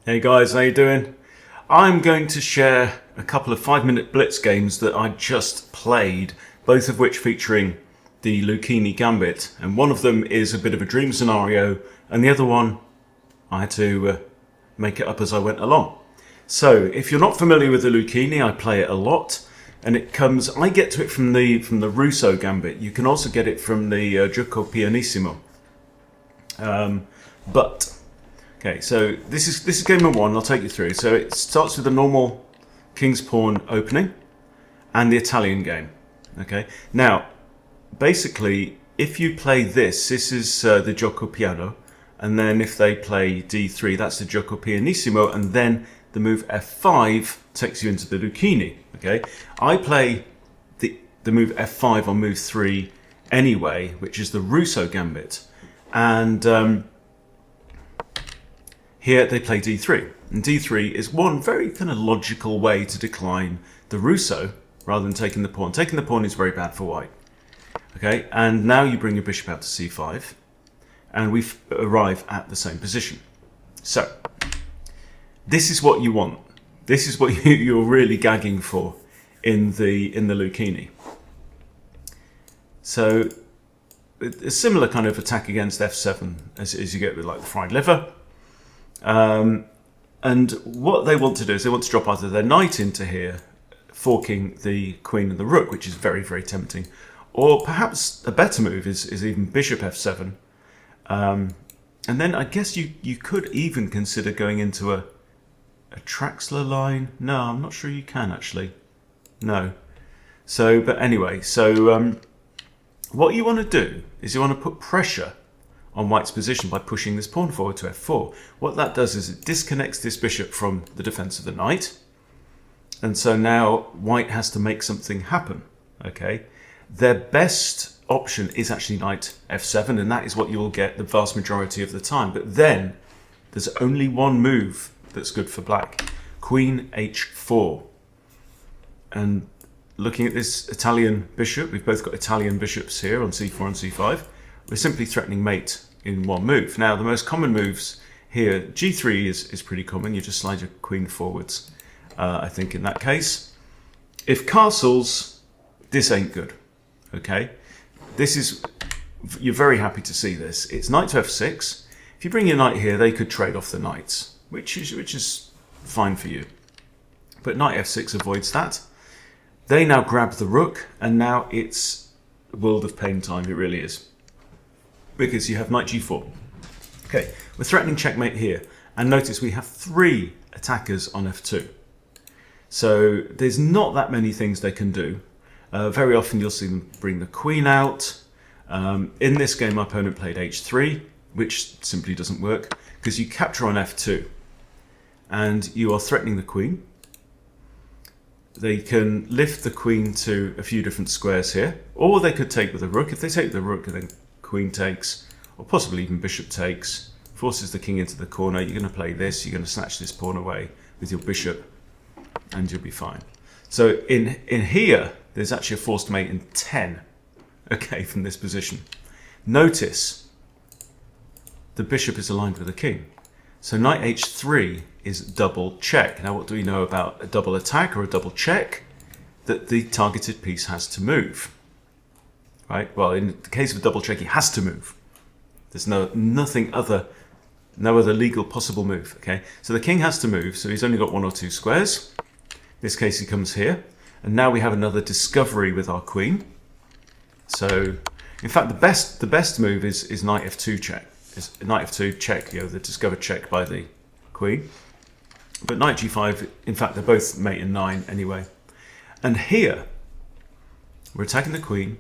Hey guys, how you doing? I'm going to share a couple of 5-minute blitz games that I just played, both of which featuring the Lucchini Gambit. And one of them is a bit of a dream scenario, and the other one I had to make it up as I went along. So, if you're not familiar with the Lucchini, I play it a lot, and I get to it from the Russo Gambit. You can also get it from the Gioco Pianissimo. Okay, so this is game number one. I'll take you through. So it starts with the normal King's Pawn opening and the Italian game. Okay, now basically, if you play this is the Gioco Piano, and then if they play D3, that's the Gioco Pianissimo, and then the move F5 takes you into the Lucchini. Okay, I play the move F5 on move 3 anyway, which is the Russo Gambit, and here they play D3, and D3 is one very kind of logical way to decline the Russo rather than taking the pawn. Taking the pawn is very bad for white. Okay, and now you bring your bishop out to C5, and we arrive at the same position. So this is what you want. This is what you're really gagging for in the Lucchini. So a similar kind of attack against F7 as you get with like the fried liver. And what they want to do is they want to drop either their knight into here, forking the queen and the rook, which is very, very tempting. Or perhaps a better move is even bishop F7. And then I guess you could even consider going into a Traxler line. No, I'm not sure you can actually. No. So, but anyway, so what you want to do is you want to put pressure on white's position by pushing this pawn forward to F4. What that does is it disconnects this bishop from the defense of the knight, and so now white has to make something happen. Okay, their best option is actually knight F7, and that is what you will get the vast majority of the time. But then there's only one move that's good for black: Queen H4. And looking at this Italian bishop, we've both got Italian bishops here on C4 and C5. We're simply threatening mate in one move. Now, the most common moves here, G3 is pretty common. You just slide your queen forwards, I think, in that case. If castles, this ain't good, okay? You're very happy to see this. It's knight to F6. If you bring your knight here, they could trade off the knights, which is fine for you. But knight F6 avoids that. They now grab the rook, and now it's a world of pain time, it really is. Because you have knight G4. Okay, we're threatening checkmate here. And notice we have 3 attackers on F2. So there's not that many things they can do. Very often you'll see them bring the queen out. In this game, my opponent played H3, which simply doesn't work, because you capture on F2. And you are threatening the queen. They can lift the queen to a few different squares here, or they could take with the rook. If they take the rook, then queen takes, or possibly even bishop takes, forces the king into the corner. You're going to play this, you're going to snatch this pawn away with your bishop, and you'll be fine. So in here, there's actually a forced mate in 10, okay, from this position. Notice the bishop is aligned with the king. So knight H3 is double check. Now, what do we know about a double attack or a double check? That the targeted piece has to move. Right? Well, in the case of a double check, he has to move. There's no other legal possible move. Okay, so the king has to move, so he's only got 1 or 2 squares. In this case, he comes here, and now we have another discovery with our queen. So, in fact, the best move is knight F2 check. Is knight F2 check, the discovered check by the queen. But knight G5, in fact, they're both mate in 9 anyway. And here, we're attacking the queen.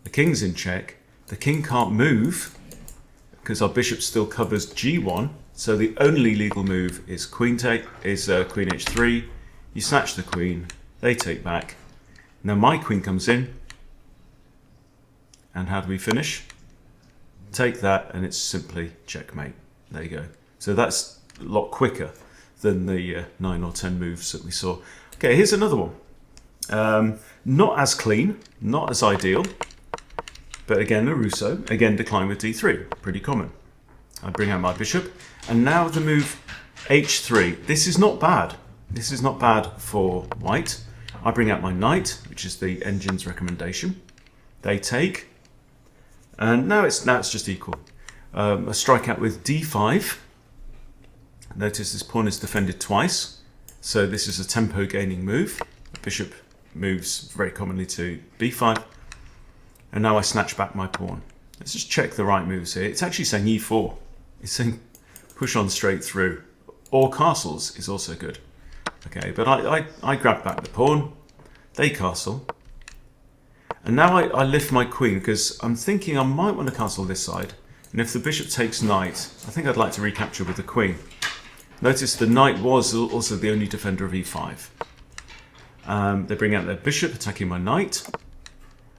The king's in check. The king can't move because our bishop still covers G1. So the only legal move is queen H3. You snatch the queen. They take back. Now my queen comes in. And how do we finish? Take that, and it's simply checkmate. There you go. So that's a lot quicker than the 9 or 10 moves that we saw. Okay, here's another one. Not as clean, not as ideal. But again, a Russo, again decline with D3, pretty common. I bring out my bishop, and now the move h3. This is not bad. This is not bad for white. I bring out my knight, which is the engine's recommendation. They take, and now it's just equal. A strike out with d5. Notice this pawn is defended twice, so this is a tempo gaining move. The bishop moves very commonly to b5, and now I snatch back my pawn. Let's just check the right moves here. It's actually saying e4. It's saying push on straight through, or castles is also good. Okay, but I grab back the pawn, they castle, and now I lift my queen because I'm thinking I might want to castle this side, and if the bishop takes knight, I think I'd like to recapture with the queen. Notice the knight was also the only defender of e5. They bring out their bishop, attacking my knight,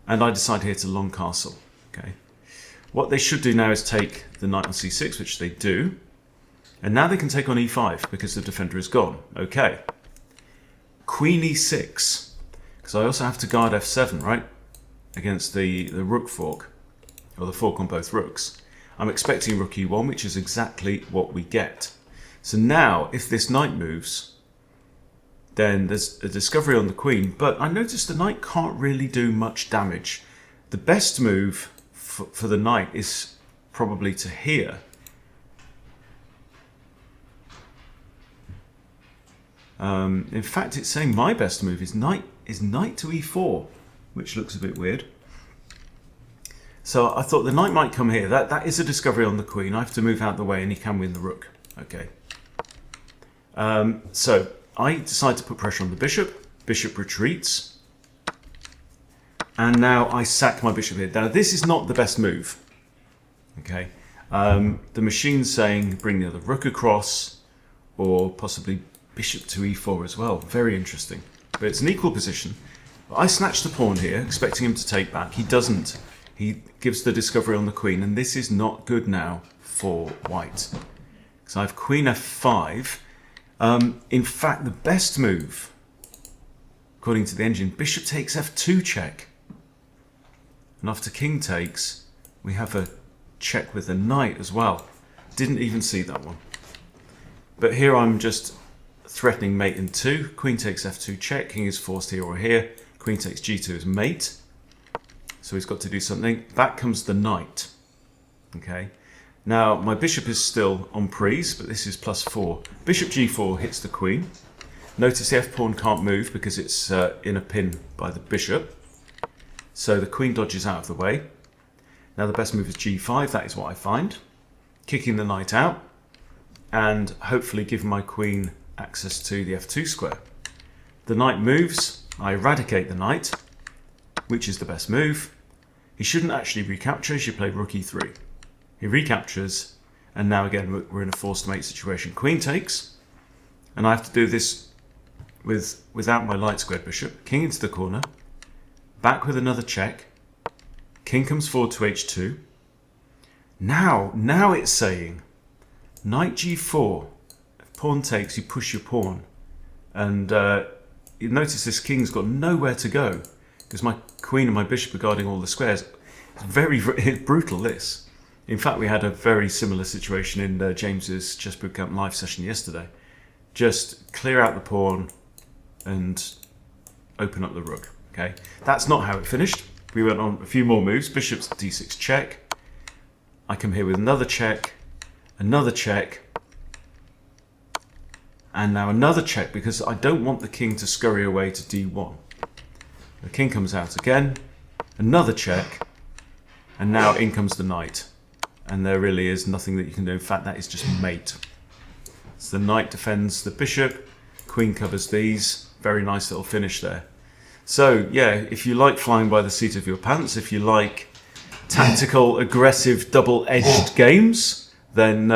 and I decide here to long castle. Okay, what they should do now is take the knight on c6, which they do, and now they can take on e5 because the defender is gone. Okay. Queen e6, because I also have to guard f7, right? Against the rook fork, or the fork on both rooks. I'm expecting rook e1, which is exactly what we get. So now, if this knight moves, then there's a discovery on the queen, but I notice the knight can't really do much damage. The best move for the knight is probably to here. In fact, it's saying my best move is knight to e4, which looks a bit weird. So I thought the knight might come here. That is a discovery on the queen. I have to move out the way, and he can win the rook. Okay. So I decide to put pressure on the bishop. Bishop retreats, and now I sack my bishop here. Now this is not the best move. Okay. The machine's saying bring the other rook across, or possibly bishop to e4 as well. Very interesting. But it's an equal position. I snatch the pawn here, expecting him to take back. He doesn't. He gives the discovery on the queen, and this is not good now for white. So I have queen f5. In fact, the best move, according to the engine, bishop takes f2 check. And after king takes, we have a check with the knight as well. Didn't even see that one. But here I'm just threatening mate in 2. Queen takes f2 check. King is forced here or here. Queen takes g2 as mate. So he's got to do something. Back comes the knight. Okay. Now my bishop is still on prise, but this is +4. Bishop g4 hits the queen. Notice the f pawn can't move because it's in a pin by the bishop. So the queen dodges out of the way. Now the best move is g5. That is what I find. Kicking the knight out, and hopefully giving my queen access to the f2 square. The knight moves, I eradicate the knight, which is the best move. He shouldn't actually recapture, he should play rook e3. He recaptures, and now again we're in a forced mate situation. Queen takes, and I have to do this without my light squared bishop. King into the corner, back with another check. King comes forward to h2. Now it's saying knight g4. Pawn takes, you push your pawn, and you notice this king's got nowhere to go because my queen and my bishop are guarding all the squares. It's very brutal, this. In fact, we had a very similar situation in James's Chess Bootcamp live session yesterday. Just clear out the pawn and open up the rook. Okay, that's not how it finished. We went on a few more moves. Bishop's d6 check. I come here with another check, and now another check because I don't want the king to scurry away to d1. The king comes out again, another check, and now in comes the knight. And there really is nothing that you can do. In fact, that is just mate. So the knight defends the bishop, queen covers these. Very nice little finish there. So yeah, if you like flying by the seat of your pants, if you like tactical, aggressive, double-edged games, then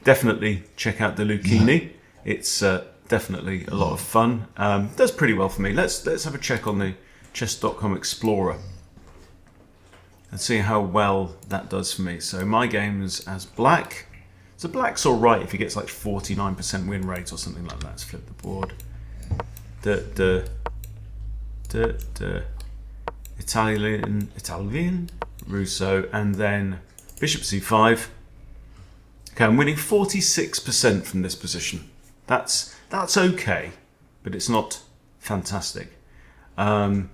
definitely check out the Lucchini. It's definitely a lot of fun. Does pretty well for me. Let's have a check on the chess.com Explorer and see how well that does for me. So my game's as black. So black's all right if he gets like 49% win rate or something like that. Let's flip the board. Italian, Russo, and then bishop c5. Okay, I'm winning 46% from this position. That's okay, but it's not fantastic. So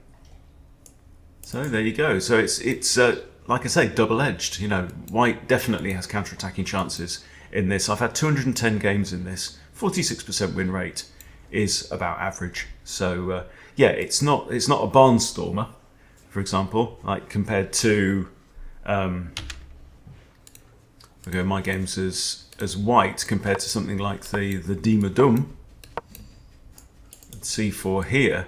there you go. So it's like I say, double-edged. You know, white definitely has counter-attacking chances in this. I've had 210 games in this. 46% win rate is about average. So yeah, it's not a barnstormer, for example, like compared to my games as white compared to something like the Dima Dum C4 here,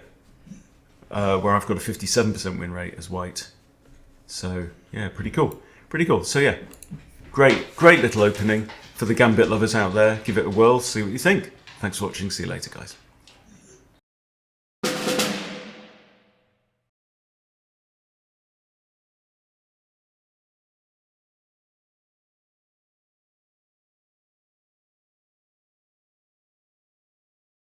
where I've got a 57% win rate as white. So yeah, pretty cool. So yeah, great little opening for the Gambit lovers out there. Give it a whirl, see what you think. Thanks for watching. See you later, guys.